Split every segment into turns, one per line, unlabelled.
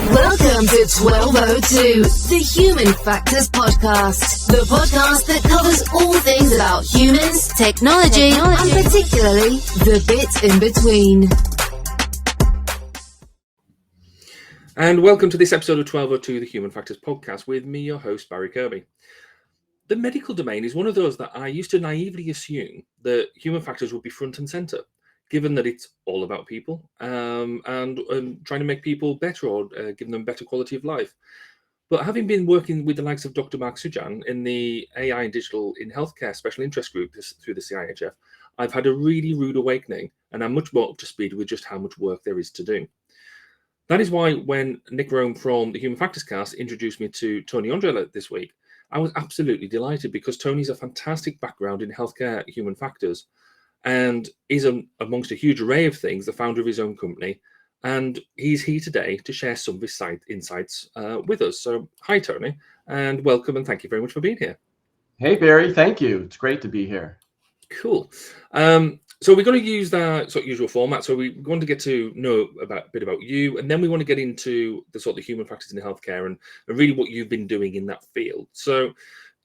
Welcome to 1202, the Human Factors Podcast. The podcast that covers all things about humans, technology, and particularly the bit in between.
And welcome to this episode of 1202, the Human Factors Podcast, with me, your host, Barry Kirby. The medical domain is one of those that I used to naively assume that human factors would be front and center, given that it's all about people and trying to make people better or giving them better quality of life. But having been working with the likes of Dr. Mark Sujan in the AI and Digital in Healthcare Special Interest Group through the CIHF, I've had a really rude awakening, and I'm much more up to speed with just how much work there is to do. That is why when Nick Rome from the Human Factors Cast introduced me to Tony Andrella this week, I was absolutely delighted because Tony's a fantastic background in healthcare human factors and is, amongst a huge array of things, the founder of his own company. And he's here today to share some of his insights with us. So hi, Tony, and welcome, and thank you very much for being here.
Hey, Barry, thank you. It's great to be here.
Cool. So we're going to use that sort of usual format. So we want to get to know a bit about you, and then we want to get into the sort of human factors in healthcare and really what you've been doing in that field. So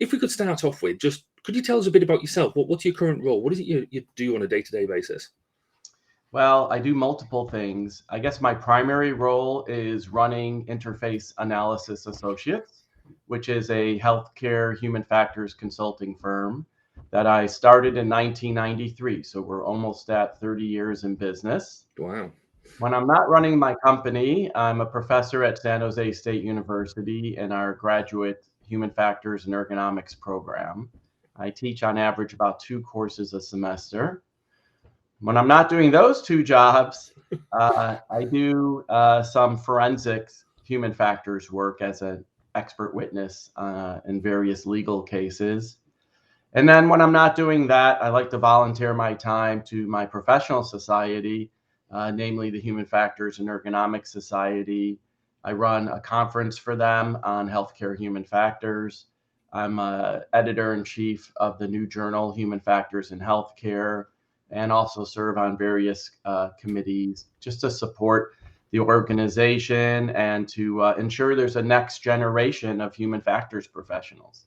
if we could start off with just, could you tell us a bit about yourself? What's your current role? What is it you do on a day-to-day basis?
Well, I do multiple things. I guess my primary role is running Interface Analysis Associates, which is a healthcare human factors consulting firm that I started in 1993. So we're almost at 30 years in business.
Wow.
When I'm not running my company, I'm a professor at San Jose State University in our graduate Human Factors and Ergonomics program. I teach on average about 2 courses a semester. When I'm not doing those 2 jobs, I do some forensics human factors work as an expert witness in various legal cases. And then when I'm not doing that, I like to volunteer my time to my professional society, namely the Human Factors and Ergonomics Society. I run a conference for them on healthcare human factors. I'm editor-in-chief of the new journal, Human Factors in Healthcare, and also serve on various committees just to support the organization and to ensure there's a next generation of human factors professionals.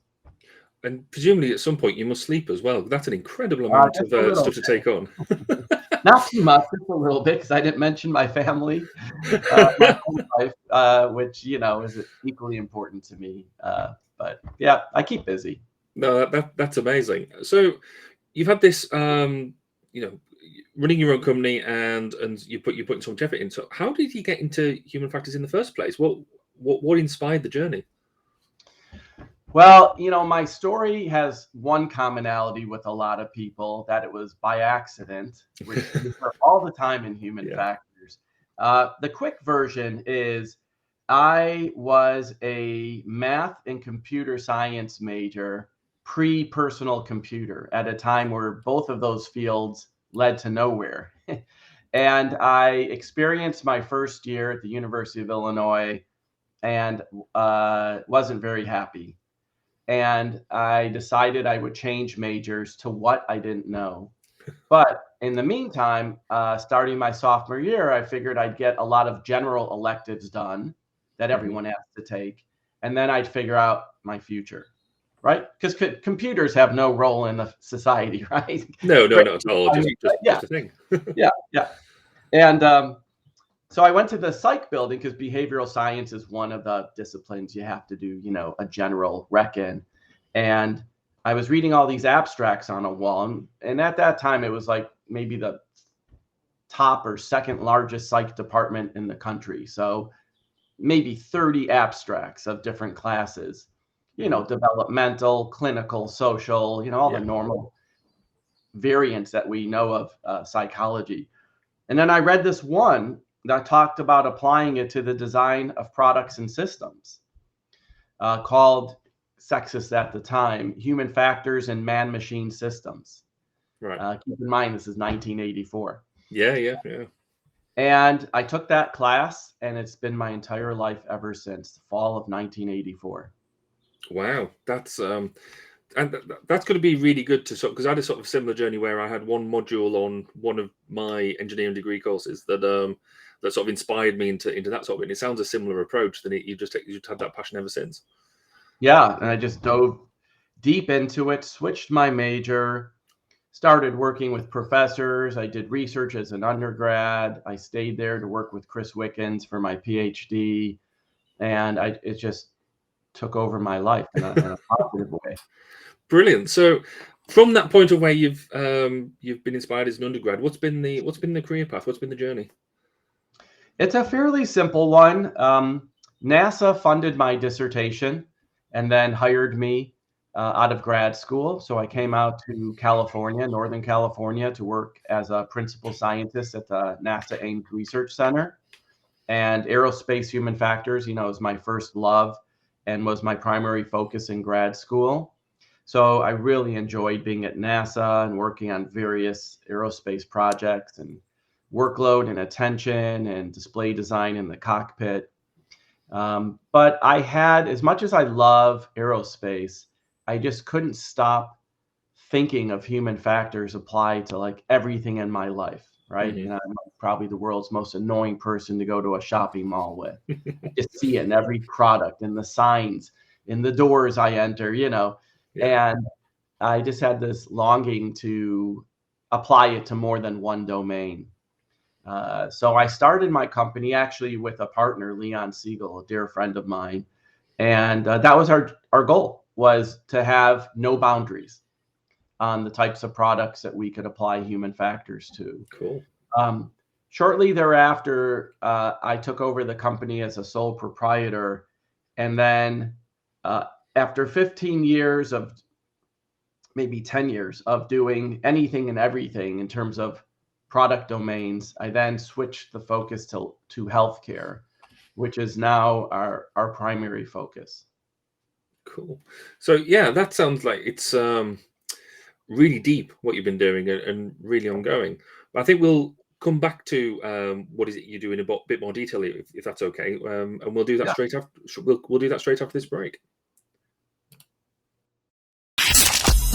And presumably at some point you must sleep as well. That's an incredible amount of stuff to take on.
Not too much, just a little bit, because I didn't mention my family, my home life, which, is equally important to me. But yeah, I keep busy.
No, that's amazing. So you've had this, running your own company and you're putting so much effort into. How did you get into human factors in the first place? What inspired the journey?
Well, my story has one commonality with a lot of people, that it was by accident, which is all the time in human factors. The quick version is I was a math and computer science major pre-personal computer at a time where both of those fields led to nowhere. And I experienced my first year at the University of Illinois and wasn't very happy. And I decided I would change majors to what I didn't know. But in the meantime, starting my sophomore year, I figured I'd get a lot of general electives done that everyone has to take. And then I'd figure out my future, right? Because computers have no role in the society, right?
No, not at all. Just a thing.
Yeah. And so I went to the psych building because behavioral science is one of the disciplines you have to do, a general rec in. And I was reading all these abstracts on a wall. And at that time, it was like maybe the top or second largest psych department in the country. So maybe 30 abstracts of different classes, developmental, clinical, social, all the normal variants that we know of psychology. And then I read this one that talked about applying it to the design of products and systems, called, sexist at the time, Human Factors and Man-Machine Systems.
Right.
Keep in mind, this is 1984.
Yeah.
And I took that class, and it's been my entire life ever since the fall of 1984.
Wow, that's going to be really good to because I had a sort of similar journey where I had one module on one of my engineering degree courses that that sort of inspired me into that sort of it. It sounds a similar approach. Then you've just had that passion ever since.
Yeah, and I just dove deep into it, switched my major, started working with professors. I did research as an undergrad. I stayed there to work with Chris Wickens for my PhD, and it just took over my life in a positive way.
Brilliant. So, from that point of where you've been inspired as an undergrad, what's been the career path? What's been the journey?
It's a fairly simple one. NASA funded my dissertation and then hired me out of grad school. So I came out to California, Northern California, to work as a principal scientist at the NASA Ames Research Center. And aerospace human factors, is my first love and was my primary focus in grad school. So I really enjoyed being at NASA and working on various aerospace projects and workload and attention and display design in the cockpit. But I had, as much as I love aerospace, I just couldn't stop thinking of human factors applied to like everything in my life, right?
Mm-hmm.
And I'm probably the world's most annoying person to go to a shopping mall with. I just see it in every product, in the signs, in the doors I enter, Yeah. And I just had this longing to apply it to more than one domain. So I started my company actually with a partner, Leon Siegel, a dear friend of mine. And that was our goal, was to have no boundaries on the types of products that we could apply human factors to.
Cool.
Shortly thereafter, I took over the company as a sole proprietor. And then after 15 years of, maybe 10 years of doing anything and everything in terms of product domains, I then switched the focus to healthcare, which is now our primary focus.
Cool. So yeah, that sounds like it's really deep what you've been doing and really ongoing. But I think we'll come back to what is it you do in a bit more detail, if that's okay, and we'll do that straight after. We'll do that straight after this break.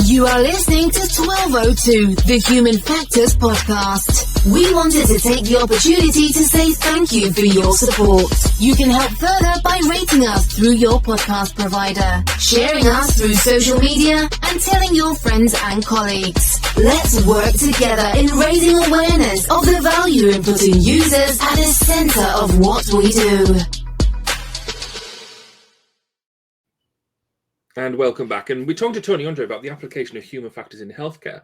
You are listening to 1202, the Human Factors podcast. We wanted to take the opportunity to say thank you for your support. You can help further by rating us through your podcast provider, sharing us through social media, and telling your friends and colleagues. Let's work together in raising awareness of the value in putting users at the center of what we do.
And welcome back. And we're talking to Tony Andre about the application of human factors in healthcare.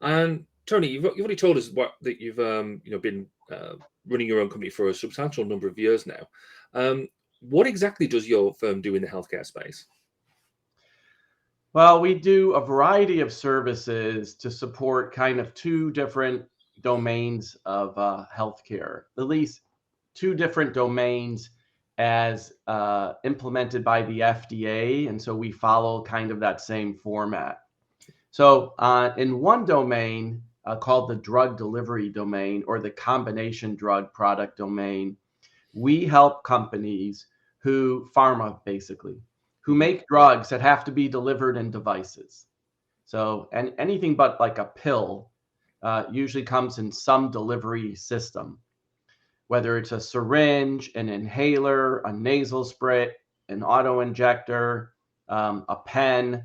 And Tony, you've already told us that you've been running your own company for a substantial number of years now. What exactly does your firm do in the healthcare space?
Well, we do a variety of services to support kind of two different domains of healthcare, at least two different domains as implemented by the FDA. And so we follow kind of that same format. So in one domain called the drug delivery domain, or the combination drug product domain, we help companies pharma basically, who make drugs that have to be delivered in devices. So, and anything but like a pill usually comes in some delivery system, whether it's a syringe, an inhaler, a nasal spray, an auto injector, a pen,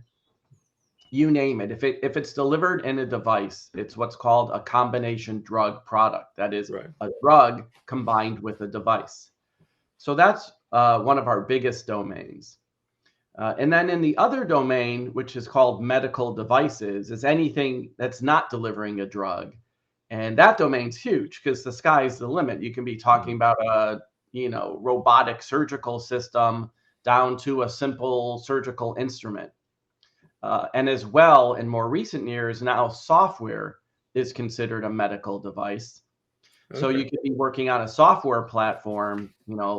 you name it. If it's delivered in a device, it's what's called a combination drug product. That is a drug combined with a device. So that's one of our biggest domains. And then in the other domain, which is called medical devices, is anything that's not delivering a drug. And that domain's huge because the sky's the limit. You can be talking about a robotic surgical system down to a simple surgical instrument. And as well, in more recent years, now software is considered a medical device. Okay. So you could be working on a software platform,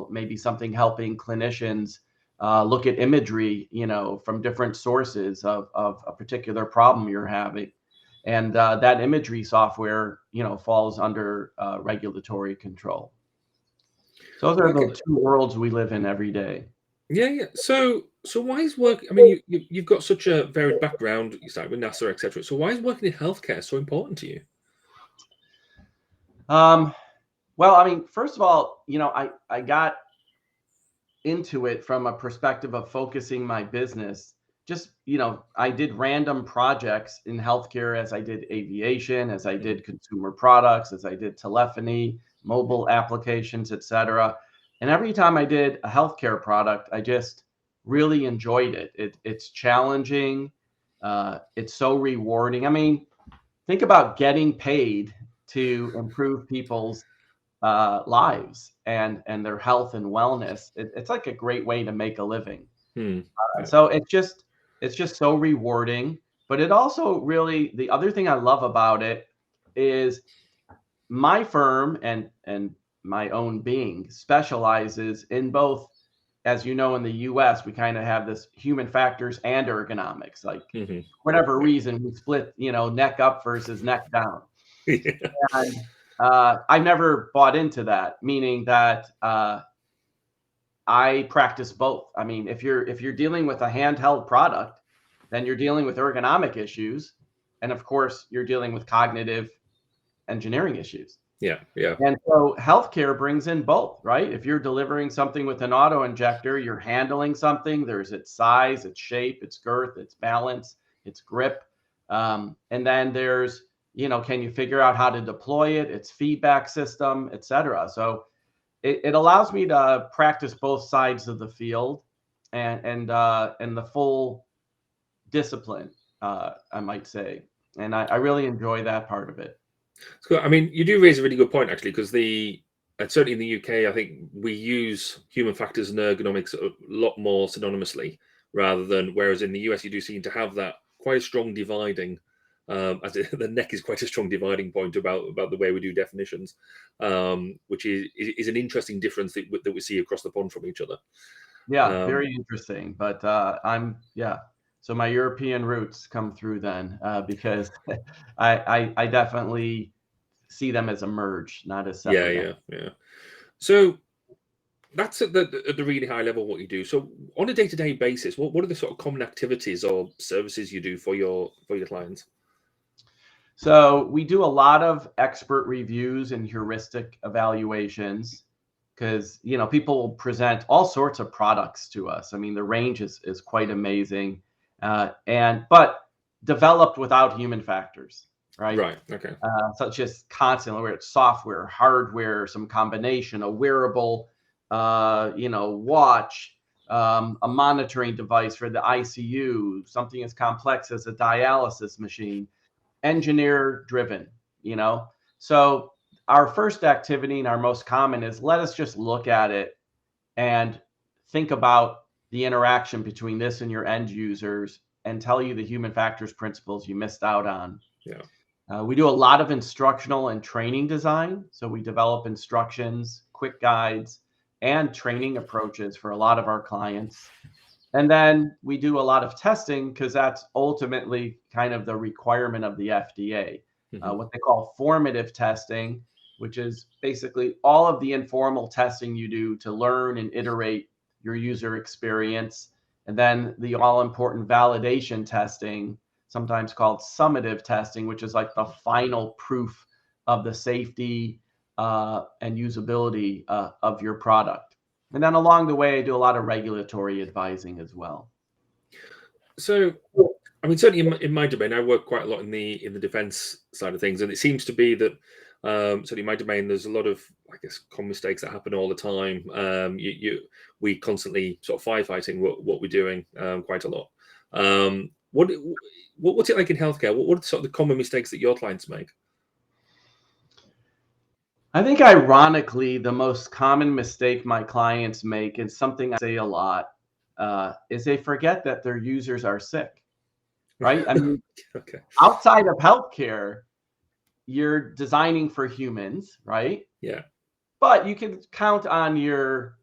maybe something helping clinicians look at imagery, from different sources of a particular problem you're having. And that imagery software, falls under regulatory control. So those are the two worlds we live in every day.
Yeah. So why is work? I mean, you've got such a varied background. You started with NASA, etc. So why is working in healthcare so important to you?
Well, I mean, first of all, I got into it from a perspective of focusing my business. Just, I did random projects in healthcare, as I did aviation, as I did consumer products, as I did telephony, mobile applications, etc. And every time I did a healthcare product, I just really enjoyed it. It's challenging. It's so rewarding. I mean, think about getting paid to improve people's lives and their health and wellness. It's like a great way to make a living.
Yeah.
So it's just so rewarding. But it also really, the other thing I love about it is my firm and my own being specializes in both. As you know, in the US, we kind of have this human factors and ergonomics. Like,
Mm-hmm.
whatever reason, we split, neck up versus neck down.
Yeah.
And I never bought into that, meaning that I practice both. I mean, if you're dealing with a handheld product, then you're dealing with ergonomic issues, and of course, you're dealing with cognitive engineering issues.
Yeah.
And so healthcare brings in both, right? If you're delivering something with an auto injector, you're handling something. There's its size, its shape, its girth, its balance, its grip, and then there's, can you figure out how to deploy it, its feedback system, etc. So it allows me to practice both sides of the field and the full discipline, I might say, and I really enjoy that part of it.
So, I mean, you do raise a really good point, actually, because certainly in the UK, I think we use human factors and ergonomics a lot more synonymously, whereas in the US, you do seem to have that quite a strong dividing. The neck is quite a strong dividing point about the way we do definitions, which is an interesting difference that we see across the pond from each other.
Yeah, very interesting. But so my European roots come through then, because I definitely see them as a merge, not as separate.
Yeah. So that's at the really high level what you do. So on a day-to-day basis, what are the sort of common activities or services you do for your clients?
So we do a lot of expert reviews and heuristic evaluations, because people present all sorts of products to us. I mean, the range is quite amazing, but developed without human factors, right?
Right. Okay.
Such as constantly, where it's software, hardware, some combination, a wearable, watch, a monitoring device for the ICU, something as complex as a dialysis machine, engineer driven, So our first activity and our most common is, let us just look at it and think about the interaction between this and your end users and tell you the human factors principles you missed out on.
Yeah.
We do a lot of instructional and training design. So we develop instructions, quick guides, and training approaches for a lot of our clients. And then we do a lot of testing, because that's ultimately kind of the requirement of the FDA, what they call formative testing, which is basically all of the informal testing you do to learn and iterate your user experience. And then the all-important validation testing, sometimes called summative testing, which is like the final proof of the safety and usability of your product. And then along the way, I do a lot of regulatory advising as well.
So, I mean, certainly in my domain, I work quite a lot in the defense side of things, and it seems to be that certainly in my domain, there's a lot of, I guess, common mistakes that happen all the time. We constantly sort of firefighting what we're doing quite a lot. What's it like in healthcare? What are sort of the common mistakes that your clients make?
I think, ironically, the most common mistake my clients make, and something I say a lot, is they forget that their users are sick, right? I mean,
Okay.
Outside of healthcare, you're designing for humans, right?
Yeah.
But you can count on your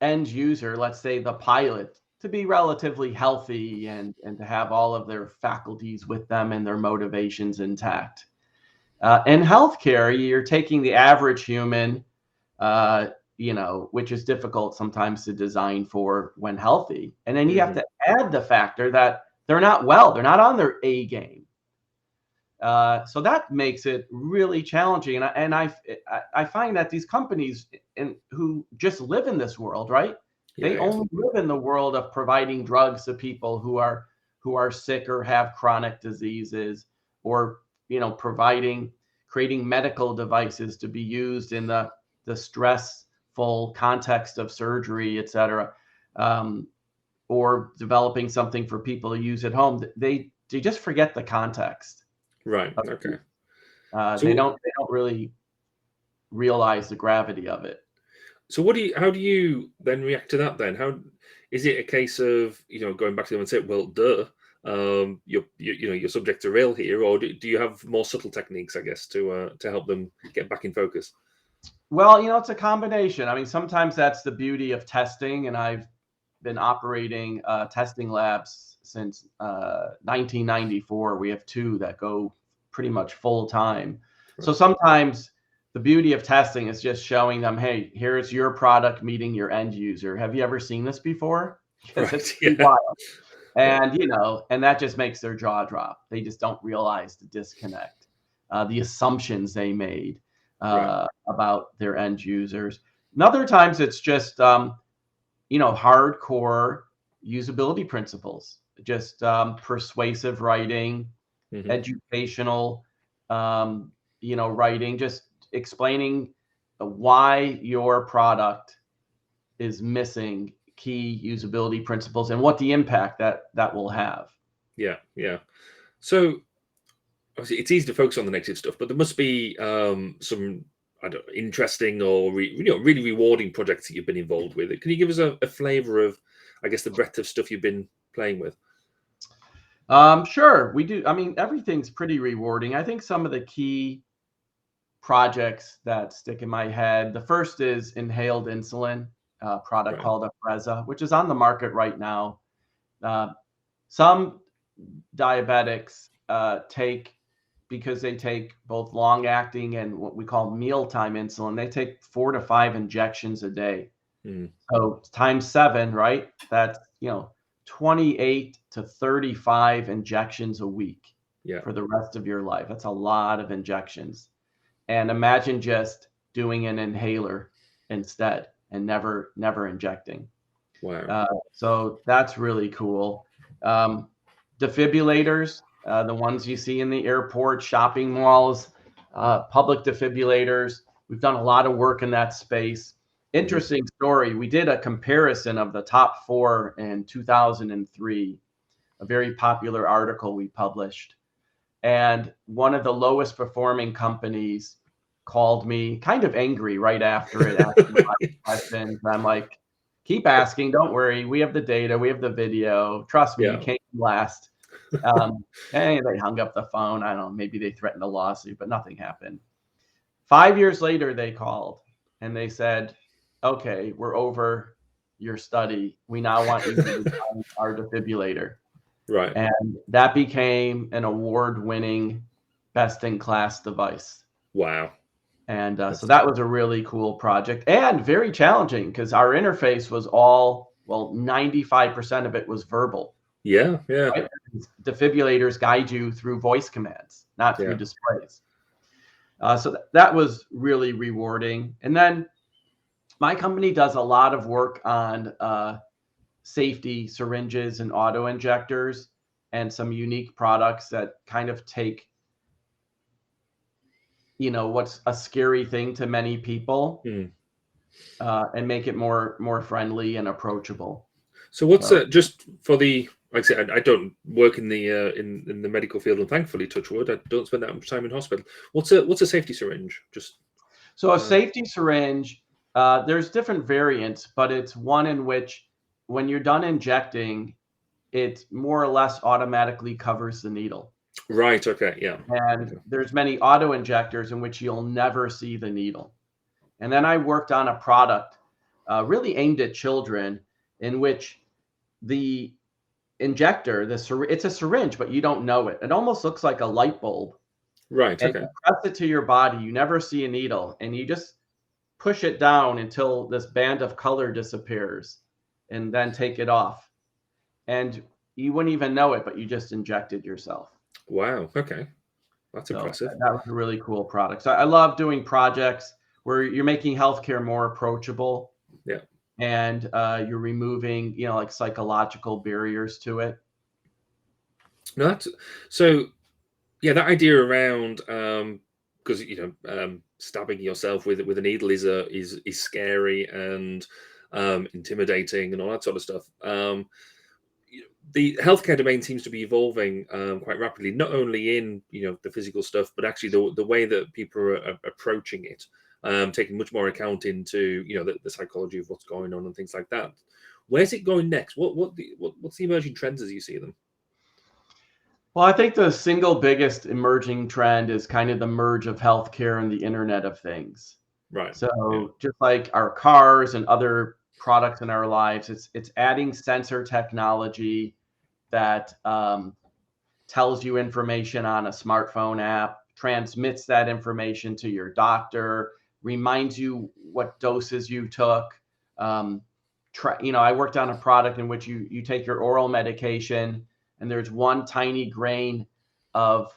end user, let's say the pilot, to be relatively healthy and to have all of their faculties with them and their motivations intact. In healthcare, you're taking the average human, which is difficult sometimes to design for when healthy. And then you have to add the factor that they're not well, they're not on their A game. So that makes it really challenging. And I find that these companies who just live in this world, right? They only live in the world of providing drugs to people who are sick or have chronic diseases, or creating medical devices to be used in the stressful context of surgery, et cetera, or developing something for people to use at home. They just forget the context.
Right. Okay.
They don't really realize the gravity of it.
So how do you then react to that then? How is it a case of, going back to them and say, well, duh, your subjects are real here, or do you have more subtle techniques, I guess, to help them get back in focus?
Well, it's a combination. I mean, sometimes that's the beauty of testing, and I've been operating testing labs since 1994. We have 2 that go pretty much full time. Right. So sometimes the beauty of testing is just showing them, hey, here's your product meeting your end user. Have you ever seen this before? Because it's pretty wild. And, and that just makes their jaw drop. They just don't realize the disconnect, the assumptions they made about their end users. And other times it's just, hardcore usability principles, just persuasive writing, educational, writing, just explaining why your product is missing key usability principles and what the impact that will have.
Yeah. So obviously it's easy to focus on the negative stuff, but there must be some interesting or really rewarding projects that you've been involved with. Can you give us a flavor of, I guess, the breadth of stuff you've been playing with?
Sure, we do. I mean, everything's pretty rewarding. I think some of the key projects that stick in my head, the first is inhaled insulin, product called Afrezza, which is on the market right now. Some diabetics because they take both long-acting and what we call mealtime insulin, they take 4 to 5 injections a day. So times 7, right? That's 28 to 35 injections a week for the rest of your life. That's a lot of injections. And imagine just doing an inhaler instead and never injecting.
Wow.
So that's really cool. Defibrillators, the ones you see in the airport, shopping malls, public defibrillators. We've done a lot of work in that space. Interesting story. We did a comparison of the top 4 in 2003, a very popular article we published. And one of the lowest performing companies called me kind of angry right after it, asking questions. I'm like, keep asking, don't worry. We have the data, we have the video. Trust me, you came last. And they hung up the phone. I don't know, maybe they threatened a lawsuit, but nothing happened. 5 years later, they called and they said, okay, we're over your study. We now want you to design our defibrillator.
Right.
And that became an award-winning, best-in-class device.
Wow.
And so that was a really cool project and very challenging because our interface was 95% of it was verbal.
Yeah.
Right? Defibrillators guide you through voice commands, not through displays. So that was really rewarding. And then my company does a lot of work on safety syringes and auto injectors and some unique products that kind of take, what's a scary thing to many people and make it more friendly and approachable.
So what's just for the, like I said, I don't work in the in the medical field, and thankfully, touch wood, I don't spend that much time in hospital. What's a safety syringe?
So a safety syringe, there's different variants, but it's one in which when you're done injecting, it more or less automatically covers the needle.
Right. Okay. Yeah.
And there's many auto injectors in which you'll never see the needle. And then I worked on a product really aimed at children in which the injector, it's a syringe, but you don't know it. It almost looks like a light bulb.
Right.
And you press it to your body. You never see a needle, and you just push it down until this band of color disappears, and then take it off. And you wouldn't even know it, but you just injected yourself.
Wow. Okay. That's
So
impressive.
that was a really cool product. So I love doing projects where you're making healthcare more approachable.
Yeah.
And you're removing, like psychological barriers to it.
No, that's so. Yeah, that idea around because stabbing yourself with a needle is scary and intimidating and all that sort of stuff. The healthcare domain seems to be evolving quite rapidly, not only in the physical stuff, but actually the way that people are approaching it, taking much more account into the psychology of what's going on and things like that. Where's it going next? What's the emerging trends as you see them?
Well, I think the single biggest emerging trend is kind of the merge of healthcare and the Internet of Things.
Right.
So just like our cars and other products in our lives, it's adding sensor technology that tells you information on a smartphone app, transmits that information to your doctor, reminds you what doses you took. I worked on a product in which you take your oral medication and there's one tiny grain of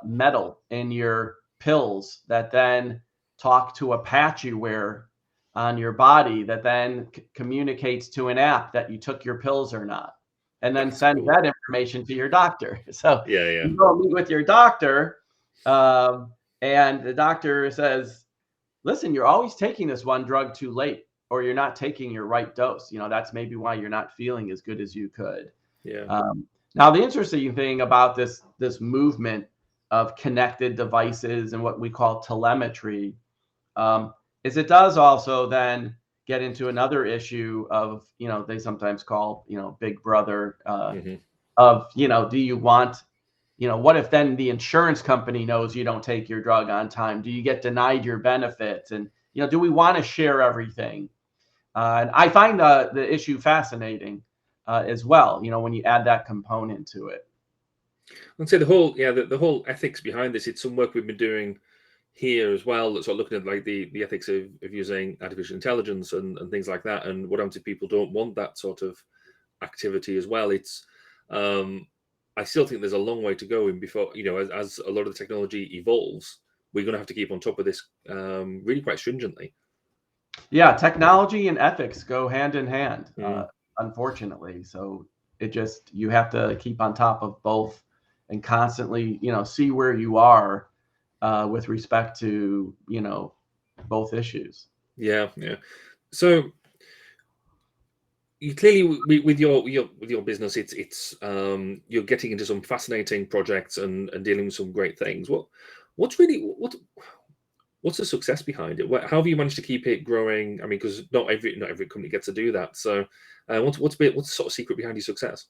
metal in your pills that then talk to a patch you wear on your body that then communicates to an app that you took your pills or not, and then send that information to your doctor. So
Yeah.
you go meet with your doctor, and the doctor says, listen, you're always taking this one drug too late, or you're not taking your right dose. That's maybe why you're not feeling as good as you could.
Yeah.
Now, the interesting thing about this movement of connected devices and what we call telemetry is it does also then get into another issue of, they sometimes call, big brother of, do you want, what if then the insurance company knows you don't take your drug on time? Do you get denied your benefits? And, do we want to share everything? And I find the issue fascinating as well, when you add that component to it.
I'd say the whole ethics behind this, it's some work we've been doing here as well, that's sort of looking at like the ethics of using artificial intelligence and things like that, and what happens if people don't want that sort of activity as well. It's I still think there's a long way to go in before, as a lot of the technology evolves, we're going to have to keep on top of this really quite stringently.
Yeah, technology and ethics go hand in hand, unfortunately. So you have to keep on top of both and constantly, see where you are with respect to, both issues.
Yeah. So you clearly with your business, it's you're getting into some fascinating projects and dealing with some great things. What's the success behind it? How have you managed to keep it growing? I mean, because not every company gets to do that. So, what's the sort of secret behind your success?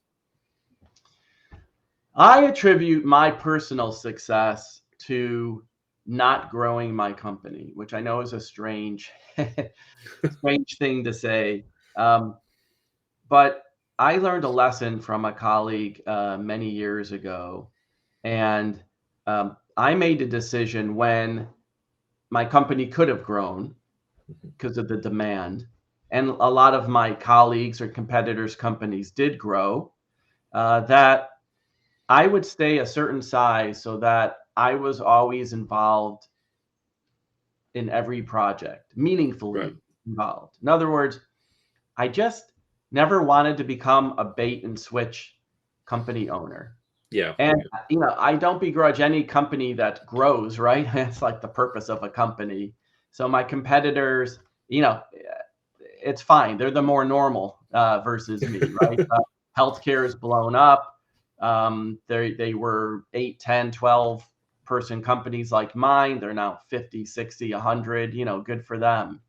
I attribute my personal success to not growing my company, which I know is a strange thing to say. But I learned a lesson from a colleague many years ago, and I made a decision when my company could have grown because of the demand, and a lot of my colleagues or competitors' companies did grow, that I would stay a certain size so that I was always involved in every project, meaningfully involved. In other words, I just never wanted to become a bait and switch company owner.
Yeah.
And, I don't begrudge any company that grows, right? It's like the purpose of a company. So my competitors, it's fine. They're the more normal versus me, right? Healthcare is blown up. They were 8, 10, 12 person companies like mine. They're now 50, 60, 100, good for them.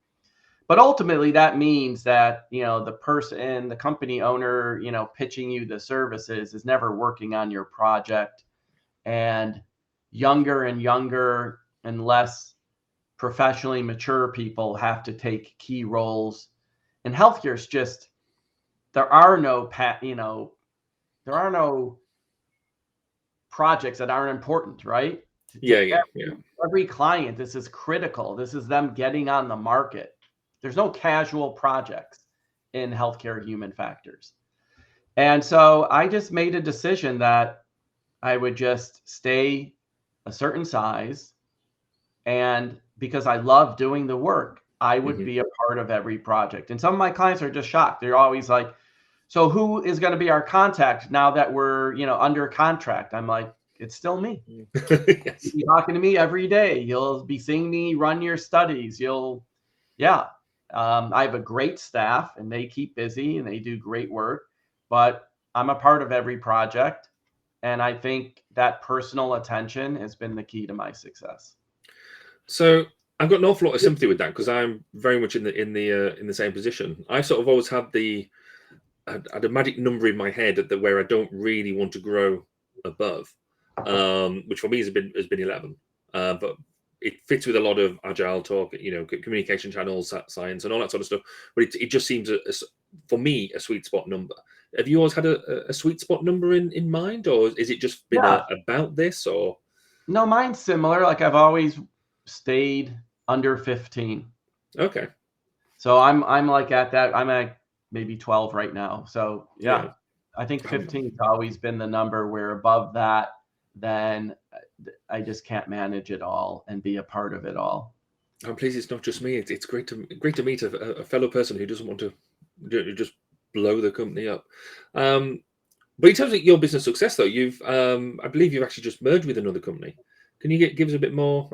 But ultimately that means that, the company owner, pitching you the services is never working on your project, and younger and less professionally mature people have to take key roles. And healthcare is just, there are no projects that aren't important, right?
Yeah.
Every client, this is critical. This is them getting on the market. There's no casual projects in healthcare human factors. And so I just made a decision that I would just stay a certain size, and because I love doing the work, I would be a part of every project. And some of my clients are just shocked. They're always like, so who is going to be our contact now that we're, under contract? I'm like, it's still me.
Yes.
You'll be talking to me every day. You'll be seeing me run your studies. I have a great staff and they keep busy and they do great work, but I'm a part of every project. And I think that personal attention has been the key to my success.
So I've got an awful lot of sympathy with that, because I'm very much in the same position. I've sort of always had a magic number in my head where I don't really want to grow above, which for me has been 11. But it fits with a lot of agile talk, communication channels, science, and all that sort of stuff. But it just seems for me a sweet spot number. Have you always had a sweet spot number in mind, or is it just been about this? Or
no, mine's similar. Like I've always stayed under 15.
Okay.
So I'm like at that. I'm at maybe 12 right now. So yeah. I think 15 has always been the number where above that, then I just can't manage it all and be a part of it all.
I'm pleased it's not just me. It's great to meet a fellow person who doesn't want to just blow the company up. But in terms of your business success, though, I believe you've actually just merged with another company. Can you give us a bit more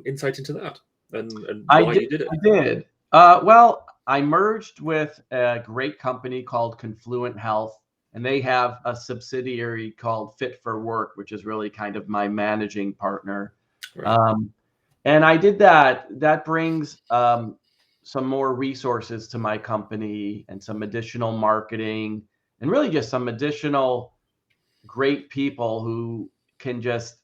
insight into that and why you did it?
I did. Well, I merged with a great company called Confluent Health, and they have a subsidiary called Fit for Work, which is really kind of my managing partner. Right. And I did that. That brings some more resources to my company and some additional marketing and really just some additional great people who can just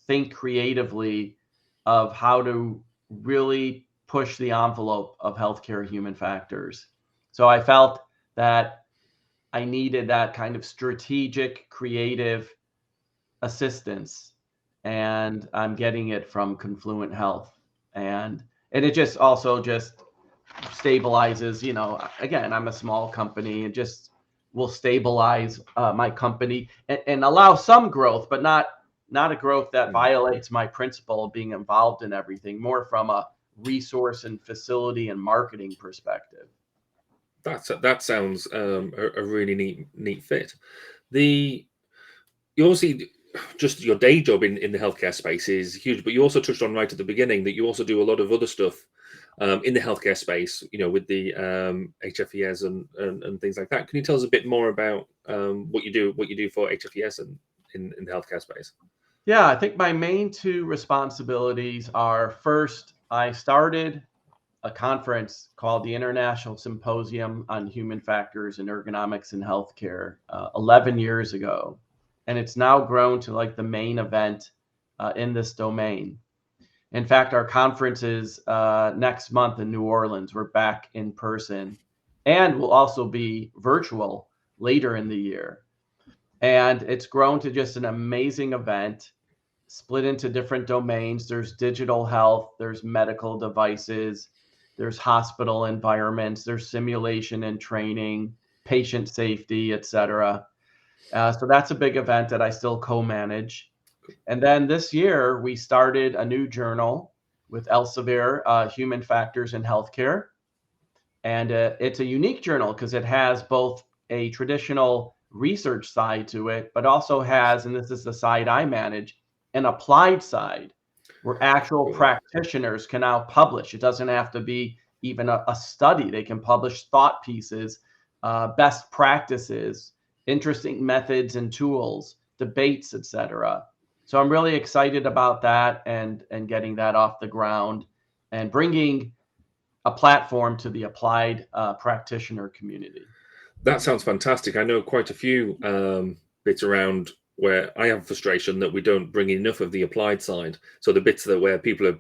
think creatively of how to really push the envelope of healthcare human factors. So I felt that I needed that kind of strategic, creative assistance, and I'm getting it from Confluent Health. And it just also just stabilizes, again, I'm a small company, and just will stabilize my company and allow some growth, but not a growth that violates my principle of being involved in everything, more from a resource and facility and marketing perspective.
That sounds a really neat fit. You obviously, just your day job in the healthcare space is huge, but you also touched on right at the beginning that you also do a lot of other stuff in the healthcare space, with the HFES and things like that. Can you tell us a bit more about what you do for HFES and in the healthcare space?
Yeah, I think my main two responsibilities are, first, I started a conference called the International Symposium on Human Factors and Ergonomics in Healthcare 11 years ago. And it's now grown to like the main event in this domain. In fact, our conference is next month in New Orleans. We're back in person, and we'll also be virtual later in the year. And it's grown to just an amazing event, split into different domains. There's digital health, there's medical devices, there's hospital environments, there's simulation and training, patient safety, etc. So that's a big event that I still co-manage. And then this year, we started a new journal with Elsevier, Human Factors in Healthcare. And it's a unique journal because it has both a traditional research side to it, but also has, and this is the side I manage, an applied side where actual practitioners can now publish. It doesn't have to be even a study. They can publish thought pieces, best practices, interesting methods and tools, debates, etc. So I'm really excited about that and getting that off the ground and bringing a platform to the applied practitioner community.
That sounds fantastic. I know quite a few bits around where I have frustration that we don't bring enough of the applied side. So the bits where people are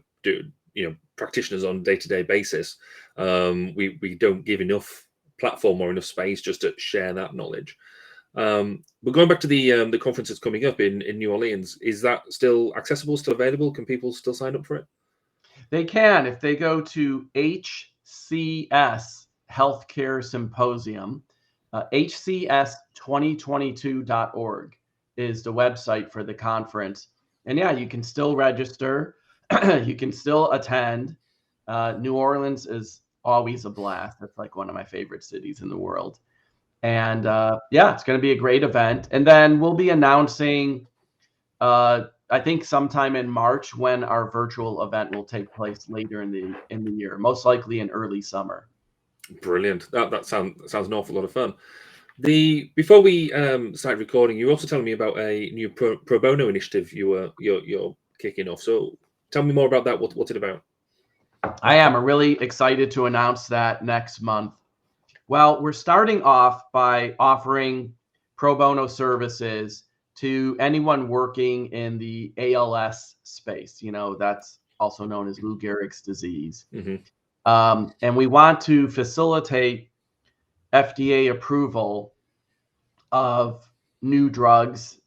practitioners on a day-to-day basis, we don't give enough platform or enough space just to share that knowledge. But going back to the conference that's coming up in New Orleans, is that still accessible, still available? Can people still sign up for it?
They can if they go to HCS Healthcare Symposium. HCS2022.org is the website for the conference. And yeah, you can still register. You can still attend. New Orleans is always a blast. That's like one of my favorite cities in the world. And yeah, it's going to be a great event. And then we'll be announcing, I think sometime in March, when our virtual event will take place later in the year, most likely in early summer.
Brilliant. That sounds an awful lot of fun. Before we started recording, you were also telling me about a new pro bono initiative you're kicking off. So tell me more about that. What's it about?
I am really excited to announce that next month. Well, we're starting off by offering pro bono services to anyone working in the ALS space. That's also known as Lou Gehrig's disease. And we want to facilitate FDA approval of new drugs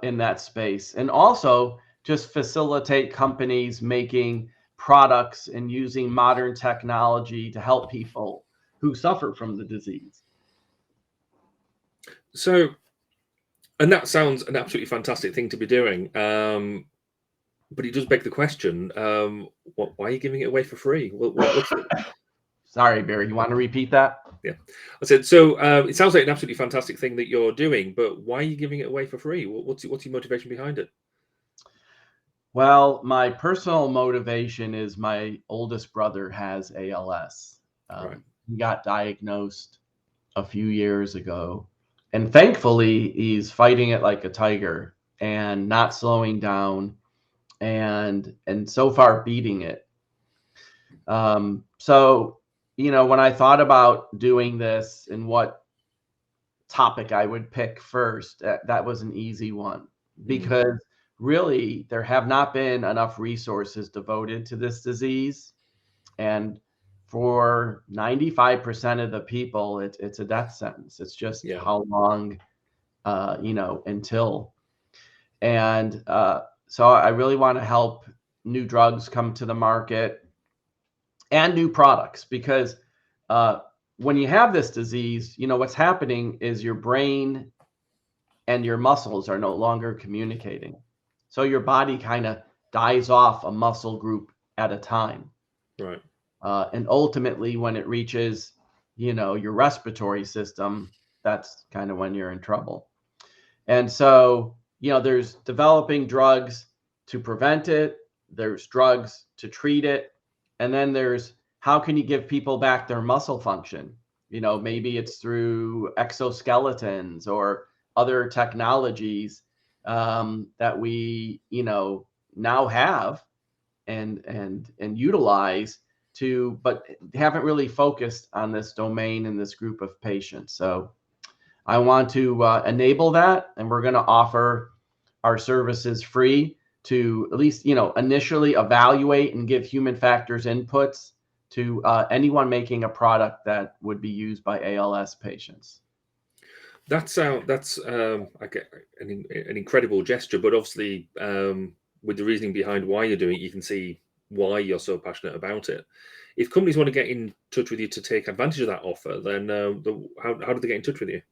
in that space, and also just facilitate companies making products and using modern technology to help people who suffer from the disease.
So, and that sounds an absolutely fantastic thing to be doing. But it does beg the question, why are you giving it away for free?
Sorry, Barry, you want to repeat that?
Yeah, I said, so it sounds like an absolutely fantastic thing that you're doing, but why are you giving it away for free? What's your motivation behind it?
Well, my personal motivation is my oldest brother has ALS.
Right.
He got diagnosed a few years ago, and thankfully he's fighting it like a tiger and not slowing down, and so far beating it. So when I thought about doing this and what topic I would pick first, that was an easy one, because really there have not been enough resources devoted to this disease. And for 95% of the people, it's a death sentence. It's just how long, until. And so I really want to help new drugs come to the market and new products, because when you have this disease, what's happening is your brain and your muscles are no longer communicating. So your body kind of dies off a muscle group at a time.
Right.
And ultimately, when it reaches, your respiratory system, that's kind of when you're in trouble. And so, there's developing drugs to prevent it. There's drugs to treat it. And then there's, how can you give people back their muscle function? Maybe it's through exoskeletons or other technologies that we, now have and utilize to, but haven't really focused on this domain and this group of patients. So I want to enable that, and we're going to offer our services free to at least, initially evaluate and give human factors inputs to anyone making a product that would be used by ALS patients.
That's an incredible gesture, but obviously with the reasoning behind why you're doing it, you can see why you're so passionate about it. If companies want to get in touch with you to take advantage of that offer, then how do they get in touch with you?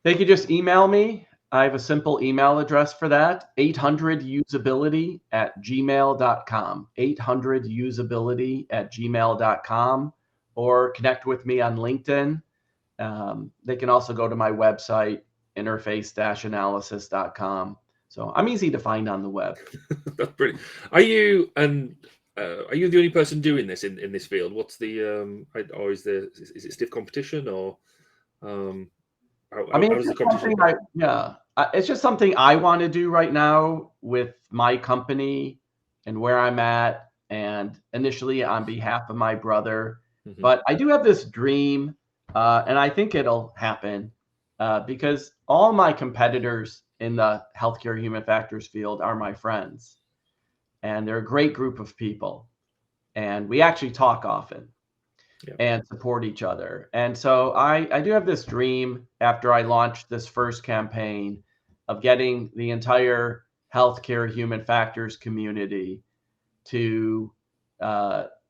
They could just email me. I have a simple email address for that, 800usability@gmail.com, 800usability@gmail.com, or connect with me on LinkedIn. They can also go to my website, interface-analysis.com. So I'm easy to find on the web.
That's brilliant. Are you the only person doing this in this field? What's the or is it stiff competition, or how does the competition go?
It's just something I want to do right now with my company and where I'm at, and initially on behalf of my brother. But I do have this dream, and I think it'll happen because all my competitors in the healthcare human factors field are my friends, and they're a great group of people, and we actually talk often and support each other. And so I do have this dream, after I launched this first campaign, of getting the entire healthcare human factors community to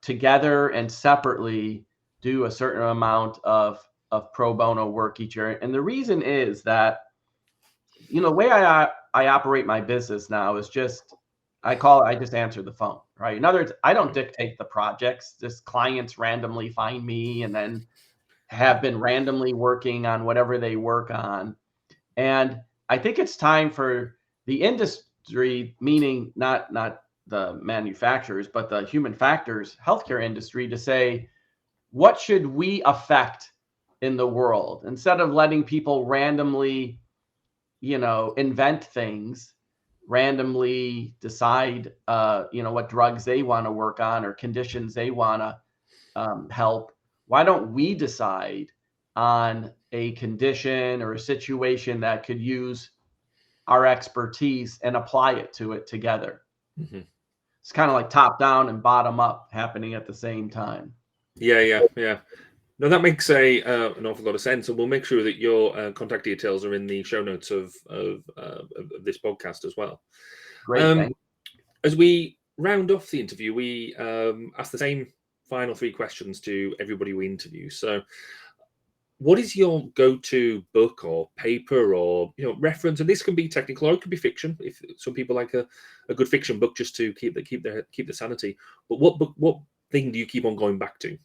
together and separately do a certain amount of pro bono work each year. And the reason is that the way I operate my business now is I just answer the phone, right? In other words, I don't dictate the projects. Just clients randomly find me and then have been randomly working on whatever they work on. And I think it's time for the industry, meaning not the manufacturers, but the human factors healthcare industry, to say, what should we affect in the world? Instead of letting people randomly, invent things, randomly decide, what drugs they want to work on or conditions they want to help. Why don't we decide on a condition or a situation that could use our expertise and apply it together?
Mm-hmm.
It's kind of like top down and bottom up happening at the same time.
Yeah. No, that makes an awful lot of sense, and we'll make sure that your contact details are in the show notes of this podcast as well.
Great.
As we round off the interview, we ask the same final 3 questions to everybody we interview. So, what is your go-to book or paper or reference? And this can be technical or it can be fiction. If some people like a good fiction book just to keep the sanity. But what thing do you keep on going back to?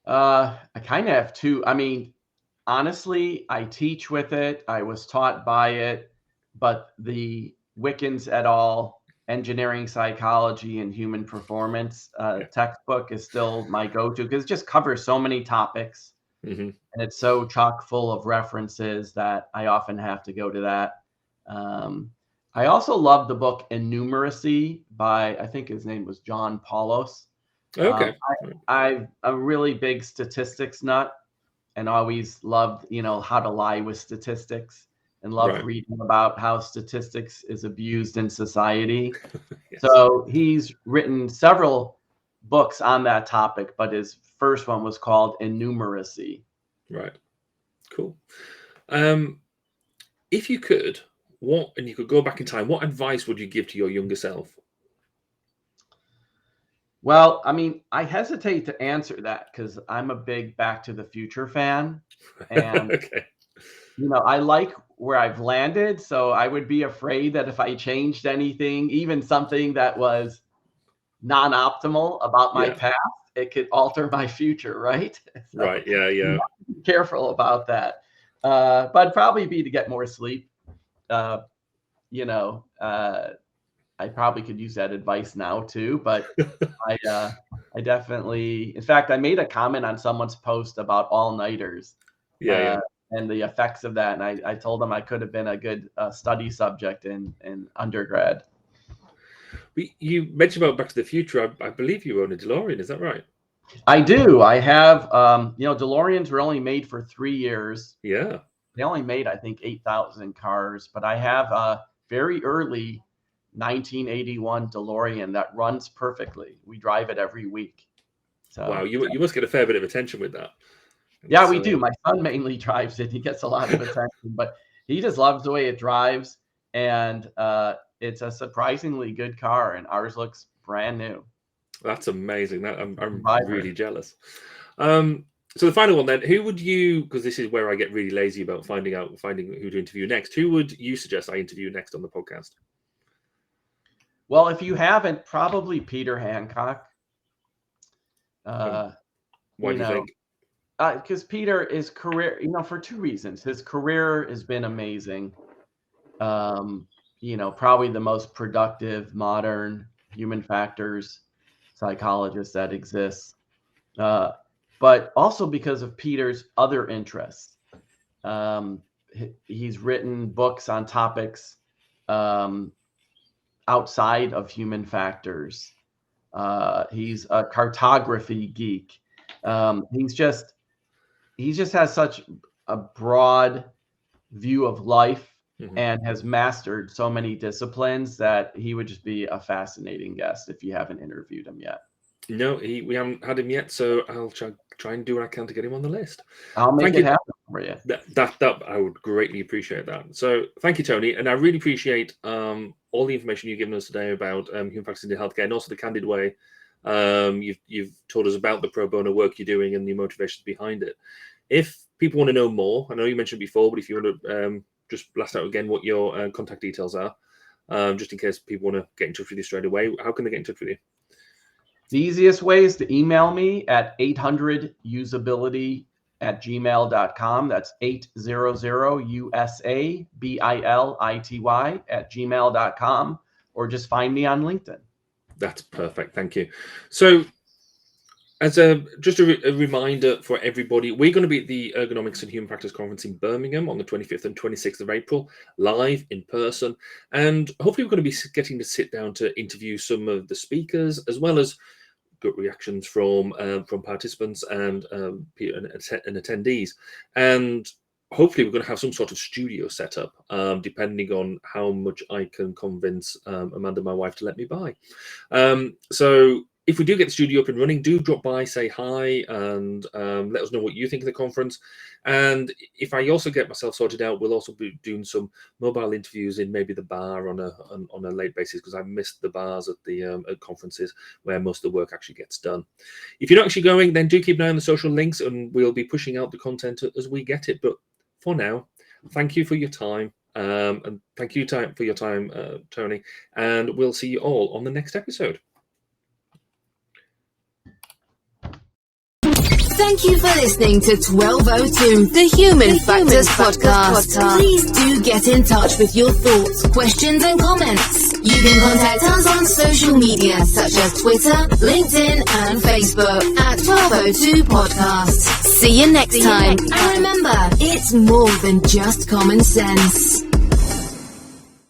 I kind of have 2. I mean, honestly, I teach with it. I was taught by it, but the Wickens et al. Engineering Psychology and Human Performance textbook is still my go-to because it just covers so many topics, and it's so chock full of references that I often have to go to that. I also love the book Innumeracy by, I think his name was John Paulos.
Okay.
I'm a really big statistics nut and always loved, how to lie with statistics, and love reading about how statistics is abused in society. Yes. So he's written several books on that topic, but his first one was called Innumeracy.
Right. Cool. If you could, and you could go back in time, what advice would you give to your younger self?
Well, I mean, I hesitate to answer that because I'm a big Back to the Future fan. And,
okay.
I like where I've landed. So I would be afraid that if I changed anything, even something that was non-optimal about my past, it could alter my future, right? So
right. Yeah.
Be careful about that. But probably be to get more sleep. I probably could use that advice now too, but I definitely, in fact, I made a comment on someone's post about all-nighters. And the effects of that. And I told them I could have been a good study subject in undergrad.
You mentioned about Back to the Future. I believe you own a DeLorean. Is that right?
I do. I have, DeLoreans were only made for 3 years.
Yeah.
They only made, I think, 8,000 cars. But I have a very early 1981 DeLorean that runs perfectly. We drive it every week. So,
wow, you must get a fair bit of attention with that.
Yeah, we do. My son mainly drives it. He gets a lot of attention, but he just loves the way it drives. And it's a surprisingly good car, and ours looks brand new.
That's amazing. I'm really jealous. So the final one then, who would you, because this is where I get really lazy about finding who to interview next, who would you suggest I interview next on the podcast?
Well, if you haven't, probably Peter Hancock.
Why do you think?
Because Peter, his career, for 2 reasons. His career has been amazing. Probably the most productive modern human factors psychologist that exists. But also because of Peter's other interests. He's written books on topics outside of human factors. He's a cartography geek. He just has such a broad view of life and has mastered so many disciplines that he would just be a fascinating guest if you haven't interviewed him yet.
No, we haven't had him yet, so I'll try and do what I can to get him on the list.
I'll make it happen for you.
That I would greatly appreciate that. So thank you, Tony, and I really appreciate all the information you've given us today about human factors in healthcare, and also the candid way you've told us about the pro bono work you're doing and the motivations behind it. If people want to know more, I know you mentioned before, but if you want to just blast out again what your contact details are, just in case people want to get in touch with you straight away. How can they get in touch with you?
The easiest way is to email me at 800usability@gmail.com. That's 800usability@gmail.com, or just find me on LinkedIn.
That's perfect. Thank you. So, as just a reminder for everybody, we're going to be at the Ergonomics and Human Factors Conference in Birmingham on the 25th and 26th of April, live in person. And hopefully we're going to be getting to sit down to interview some of the speakers, as well as good reactions from participants and attendees. And hopefully we're going to have some sort of studio set up, depending on how much I can convince Amanda, my wife, to let me buy. So if we do get the studio up and running, do drop by, say hi, and let us know what you think of the conference. And if I also get myself sorted out, we'll also be doing some mobile interviews in maybe the bar on a late basis, because I missed the bars at the at conferences where most of the work actually gets done. If you're not actually going, then do keep an eye on the social links, and we'll be pushing out the content as we get it. But for now, thank you for your time, and thank you for your time, Tony. And we'll see you all on the next episode.
Thank you for listening to 1202, the Human Factors Podcast. Please do get in touch with your thoughts, questions, and comments. You can contact us on social media such as Twitter, LinkedIn, and Facebook at 1202 Podcast. See you next time. And remember, it's more than just common sense.